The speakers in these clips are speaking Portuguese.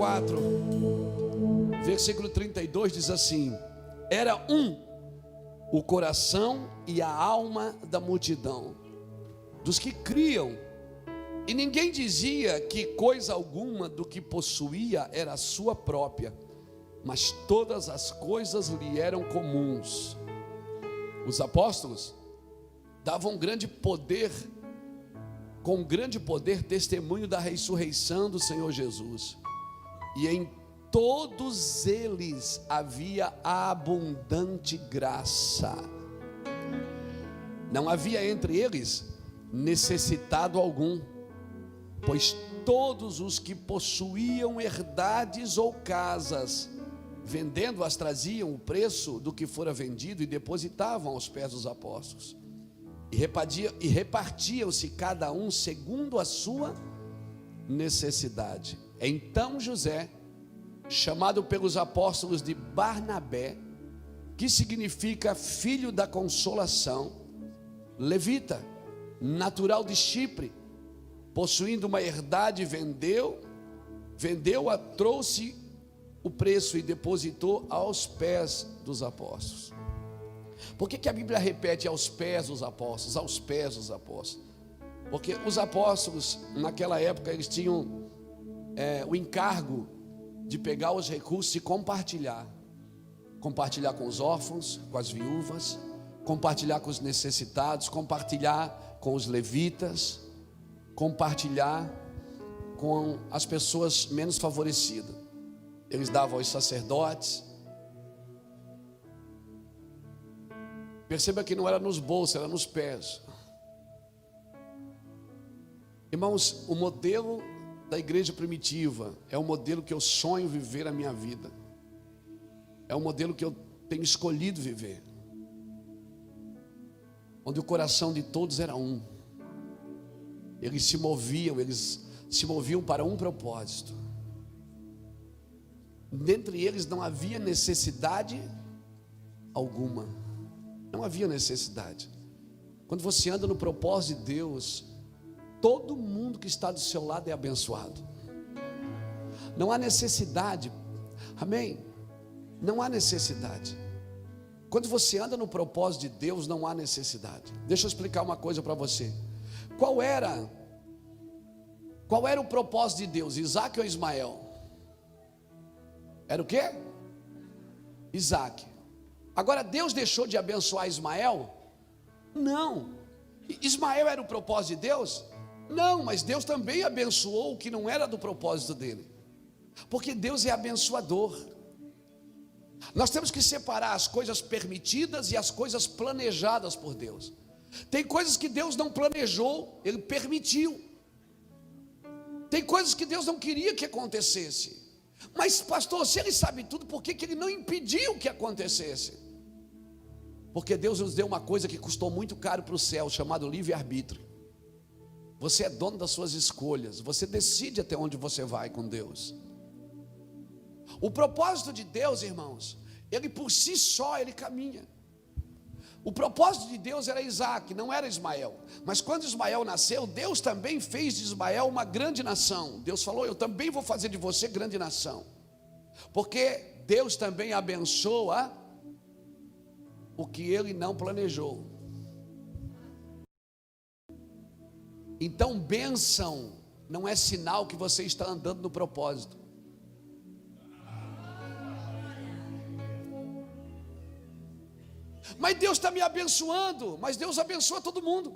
4, versículo 32 diz assim: era o coração e a alma da multidão, dos que criam, e ninguém dizia que coisa alguma do que possuía era sua própria, mas todas as coisas lhe eram comuns. Os apóstolos davam grande poder, com grande poder, testemunho da ressurreição do Senhor Jesus, e em todos eles havia abundante graça. Não havia entre eles necessitado algum, pois todos os que possuíam herdades ou casas, vendendo-as, traziam o preço do que fora vendido e depositavam aos pés dos apóstolos, e repartiam-se cada um segundo a sua necessidade. Então José, chamado pelos apóstolos de Barnabé, que significa filho da consolação, levita, natural de Chipre, possuindo uma herdade, vendeu-a, trouxe o preço e depositou aos pés dos apóstolos. Por que a Bíblia repete aos pés dos apóstolos, aos pés dos apóstolos? Porque os apóstolos naquela época eles tinham o encargo de pegar os recursos e compartilhar com os órfãos, com as viúvas, compartilhar com os necessitados, compartilhar com os levitas, compartilhar com as pessoas menos favorecidas. Eles davam aos sacerdotes. Perceba que não era nos bolsos, era nos pés. Irmãos, o modelo da igreja primitiva é o modelo que eu sonho viver a minha vida, é o modelo que eu tenho escolhido viver, onde o coração de todos era um. Eles se moviam para um propósito. Dentre eles não havia necessidade alguma. Não havia necessidade. Quando você anda no propósito de Deus, todo mundo que está do seu lado é abençoado. Não há necessidade. Amém? Não há necessidade. Quando você anda no propósito de Deus, não há necessidade. Deixa eu explicar uma coisa para você. Qual era o propósito de Deus? Isaac ou Ismael? Era o quê? Isaac. Agora Deus deixou de abençoar Ismael? Não. Ismael era o propósito de Deus? Não, mas Deus também abençoou o que não era do propósito dele, porque Deus é abençoador. Nós temos que separar as coisas permitidas e as coisas planejadas por Deus. Tem coisas que Deus não planejou, Ele permitiu. Tem coisas que Deus não queria que acontecesse. Mas pastor, se Ele sabe tudo, por que Ele não impediu que acontecesse? Porque Deus nos deu uma coisa que custou muito caro para o céu, chamado livre-arbítrio. Você é dono das suas escolhas, você decide até onde você vai com Deus. O propósito de Deus, irmãos, Ele por si só, Ele caminha. O propósito de Deus era Isaac, não era Ismael. Mas quando Ismael nasceu, Deus também fez de Ismael uma grande nação. Deus falou: eu também vou fazer de você grande nação. Porque Deus também abençoa o que Ele não planejou. Então bênção não é sinal que você está andando no propósito. Mas Deus está me abençoando. Mas Deus abençoa todo mundo.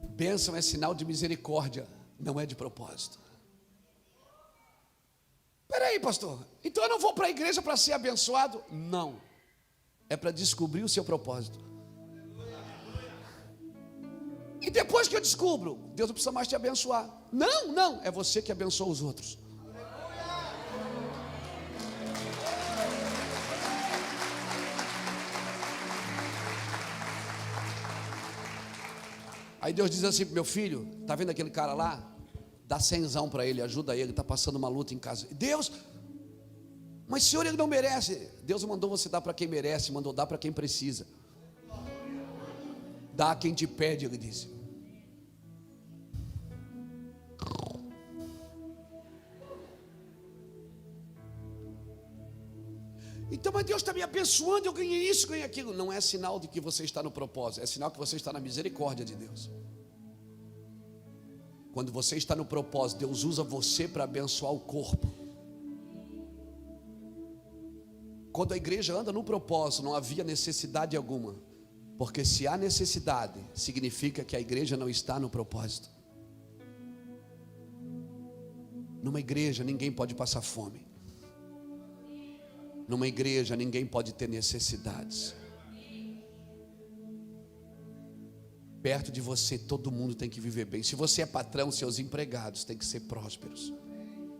Bênção é sinal de misericórdia, não é de propósito. Espera aí, pastor, então eu não vou para a igreja para ser abençoado? Não, é para descobrir o seu propósito. E depois que eu descubro, Deus não precisa mais te abençoar. Não, é você que abençoa os outros. Aí Deus diz assim: meu filho, está vendo aquele cara lá? Dá 100 para ele, ajuda ele, está passando uma luta em casa. Deus, mas Senhor, ele não merece. Deus mandou você dar para quem merece, mandou dar para quem precisa. Dá a quem te pede, ele disse. Então, mas Deus está me abençoando, eu ganhei isso, ganhei aquilo. Não é sinal de que você está no propósito, é sinal que você está na misericórdia de Deus. Quando você está no propósito, Deus usa você para abençoar o corpo. Quando a igreja anda no propósito, não havia necessidade alguma. Porque se há necessidade, significa que a igreja não está no propósito. Numa igreja ninguém pode passar fome. Numa igreja ninguém pode ter necessidades. Perto de você todo mundo tem que viver bem. Se você é patrão, seus empregados têm que ser prósperos.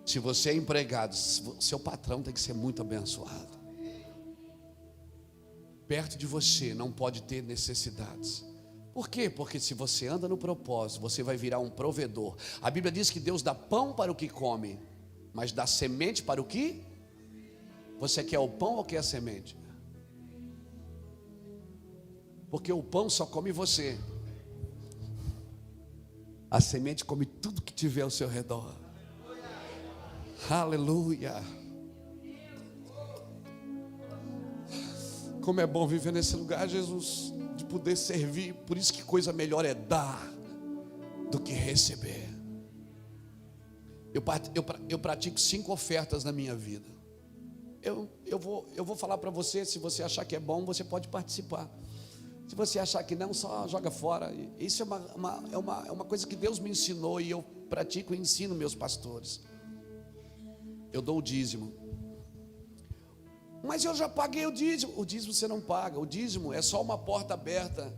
Se você é empregado, seu patrão tem que ser muito abençoado. Perto de você não pode ter necessidades. Por quê? Porque se você anda no propósito, você vai virar um provedor. A Bíblia diz que Deus dá pão para o que come, mas dá semente para o que? Você quer o pão ou quer a semente? Porque o pão só come você. A semente come tudo que tiver ao seu redor. Aleluia. Como é bom viver nesse lugar, Jesus, de poder servir. Por isso que coisa melhor é dar do que receber. Eu pratico 5 ofertas na minha vida. Eu vou falar para você. Se você achar que é bom, você pode participar. Se você achar que não, só joga fora. Isso é uma coisa que Deus me ensinou, e eu pratico e ensino meus pastores. Eu dou o dízimo. Mas eu já paguei o dízimo. O dízimo você não paga. O dízimo é só uma porta aberta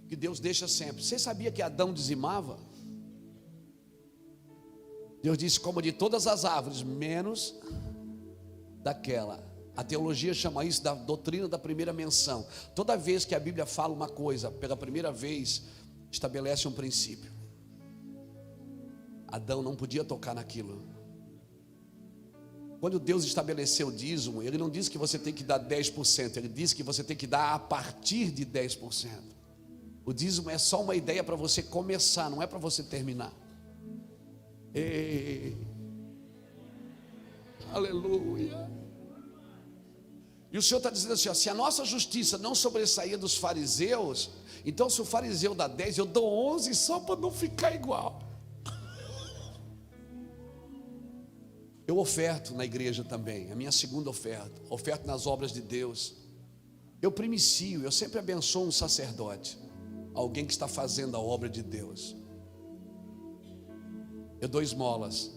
que Deus deixa sempre. Você sabia que Adão dizimava? Deus disse: coma de todas as árvores, menos daquela. A teologia chama isso da doutrina da primeira menção. Toda vez que a Bíblia fala uma coisa pela primeira vez, estabelece um princípio. Adão não podia tocar naquilo. Quando Deus estabeleceu o dízimo, Ele não disse que você tem que dar 10%, Ele disse que você tem que dar a partir de 10%. O dízimo é só uma ideia para você começar, não é para você terminar. Aleluia. E o Senhor está dizendo assim, ó, se a nossa justiça não sobressaía dos fariseus, então se o fariseu dá 10, eu dou 11 só para não ficar igual. Eu oferto na igreja também, a minha segunda oferta. Oferto nas obras de Deus. Eu primicio, eu sempre abençoo um sacerdote, alguém que está fazendo a obra de Deus. Eu dou esmolas.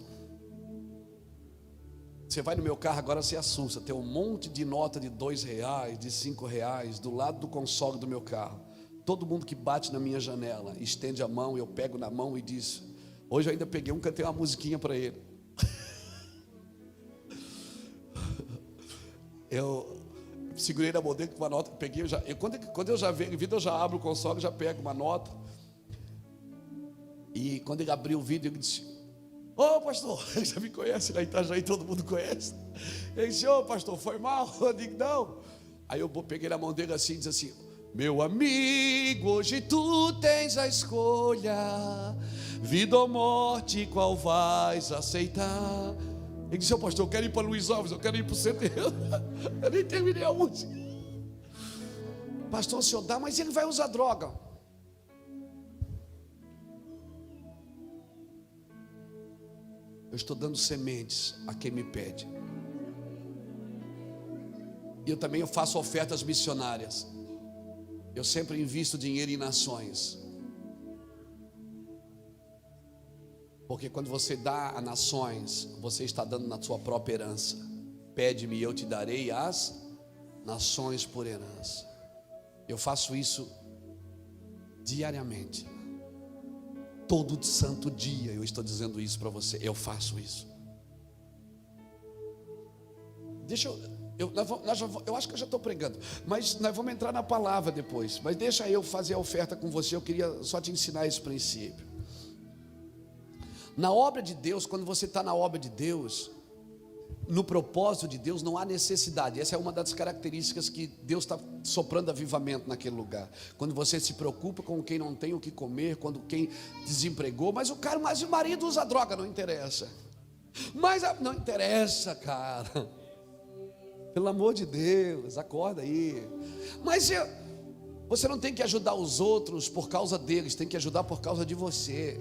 Você vai no meu carro agora, você assusta. Tem um monte de nota de R$2, de R$5 do lado do console do meu carro. Todo mundo que bate na minha janela estende a mão, eu pego na mão e diz. Hoje eu ainda peguei um, cantei uma musiquinha para ele. Eu segurei na mão dele com uma nota que peguei. Quando eu já vejo o vídeo, eu já abro o console, já pego uma nota. E quando ele abriu o vídeo, ele disse: ô pastor, ele já me conhece lá em Itajaí, todo mundo conhece. Ele disse: ô pastor, foi mal? Eu digo: não. Aí eu peguei na mão dele assim e disse assim: meu amigo, hoje tu tens a escolha, vida ou morte, qual vais aceitar? Ele disse: ô pastor, eu quero ir para Luiz Alves, eu quero ir para o centro. Eu nem terminei a música. Pastor, o senhor dá, mas ele vai usar droga. Eu estou dando sementes a quem me pede. E eu faço ofertas missionárias. Eu sempre invisto dinheiro em nações. Porque quando você dá a nações, você está dando na sua própria herança. Pede-me e eu te darei as nações por herança. Eu faço isso diariamente. Todo santo dia eu estou dizendo isso para você. Eu faço isso. Eu acho que eu já estou pregando, mas nós vamos entrar na palavra depois. Mas deixa eu fazer a oferta com você. Eu queria só te ensinar esse princípio. Na obra de Deus, quando você está na obra de Deus, No propósito de Deus não há necessidade. Essa é uma das características que Deus está soprando avivamento naquele lugar. Quando você se preocupa com quem não tem o que comer, quando quem desempregou, mas o marido usa droga, não interessa. Mas não interessa, cara. Pelo amor de Deus, acorda aí. Mas você não tem que ajudar os outros por causa deles, tem que ajudar por causa de você.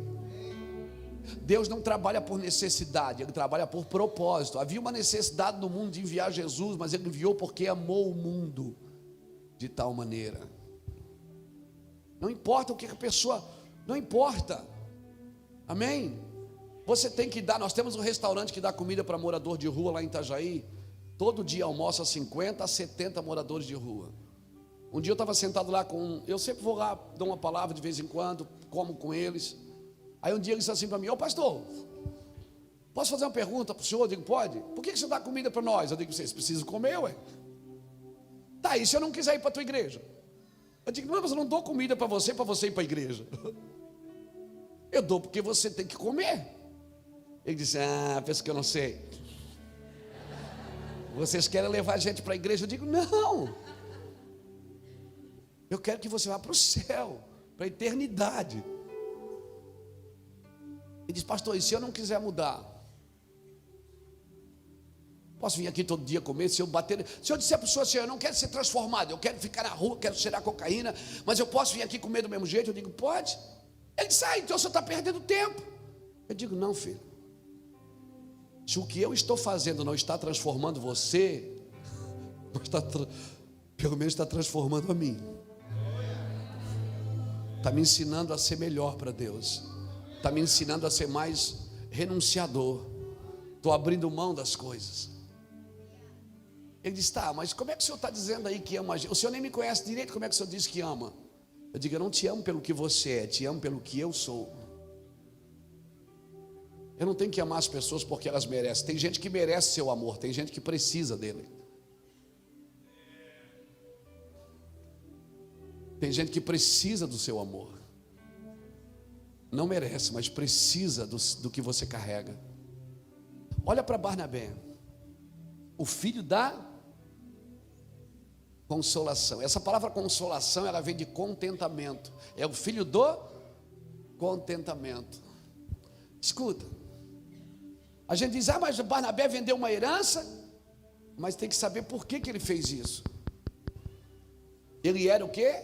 Deus não trabalha por necessidade, Ele trabalha por propósito. Havia uma necessidade no mundo de enviar Jesus, mas Ele enviou porque amou o mundo de tal maneira. Não importa o que a pessoa, não importa, amém? Você tem que dar. Nós temos um restaurante que dá comida para morador de rua lá em Itajaí. Todo dia almoça 50 a 70 moradores de rua. Um dia eu estava sentado lá eu sempre vou lá, dou uma palavra de vez em quando, como com eles. Aí um dia ele disse assim para mim: ô pastor, posso fazer uma pergunta para o senhor? Eu digo: pode. Por que você dá comida para nós? Eu digo: vocês precisam comer, ué. Tá, e se eu não quiser ir para a tua igreja? Eu digo: não, mas eu não dou comida para você ir para a igreja. Eu dou porque você tem que comer. Ele disse: pensa que eu não sei. Vocês querem levar a gente para a igreja? Eu digo: não. Eu quero que você vá para o céu, para a eternidade. Ele diz: pastor, e se eu não quiser mudar? Posso vir aqui todo dia comer? Se eu disser para o senhor assim: eu não quero ser transformado, eu quero ficar na rua, quero cheirar cocaína, mas eu posso vir aqui comer do mesmo jeito? Eu digo: pode. Ele diz: então o senhor está perdendo tempo. Eu digo: não, filho. Se o que eu estou fazendo não está transformando você, pelo menos está transformando a mim. Está me ensinando a ser melhor para Deus. Está me ensinando a ser mais renunciador. Estou abrindo mão das coisas. Ele diz: tá, mas como é que o senhor está dizendo aí que ama a gente? O senhor nem me conhece direito, como é que o senhor diz que ama? Eu digo: eu não te amo pelo que você é, te amo pelo que eu sou. Eu não tenho que amar as pessoas porque elas merecem. Tem gente que merece seu amor, tem gente que precisa dele. Tem gente que precisa do seu amor. Não merece, mas precisa do que você carrega. Olha para Barnabé, o filho da consolação. Essa palavra consolação, ela vem de contentamento. É o filho do contentamento. Escuta, a gente diz: mas Barnabé vendeu uma herança. Mas tem que saber por que ele fez isso. Ele era o quê?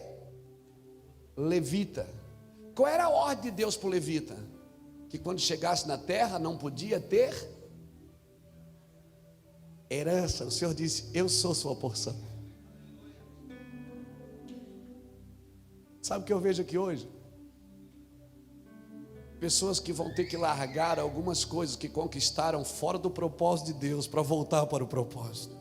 Levita. Qual era a ordem de Deus para o levita? Que quando chegasse na terra não podia ter herança. O Senhor disse: eu sou sua porção. Sabe o que eu vejo aqui hoje? Pessoas que vão ter que largar algumas coisas que conquistaram fora do propósito de Deus para voltar para o propósito.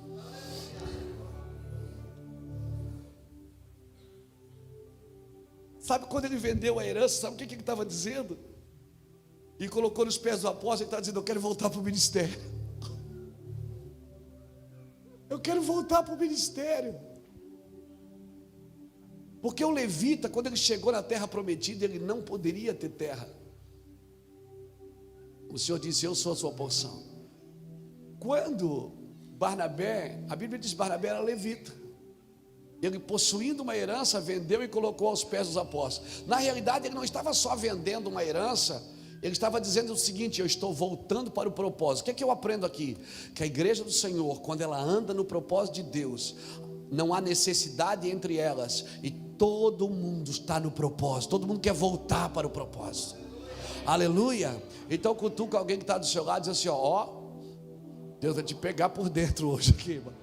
Sabe quando ele vendeu a herança, sabe o que ele estava dizendo? E colocou nos pés do apóstolo, ele está dizendo: eu quero voltar para o ministério. Eu quero voltar para o ministério. Porque o levita, quando ele chegou na terra prometida, ele não poderia ter terra. O Senhor disse: eu sou a sua porção. Quando Barnabé, a Bíblia diz que Barnabé era levita. Ele, possuindo uma herança, vendeu e colocou aos pés dos apóstolos. Na realidade, ele não estava só vendendo uma herança, ele estava dizendo o seguinte: eu estou voltando para o propósito. O que é que eu aprendo aqui? Que a igreja do Senhor, quando ela anda no propósito de Deus, não há necessidade entre elas, e todo mundo está no propósito, todo mundo quer voltar para o propósito. Aleluia. Então cutuca alguém que está do seu lado e diz assim: ó, Deus vai te pegar por dentro hoje aqui, mano.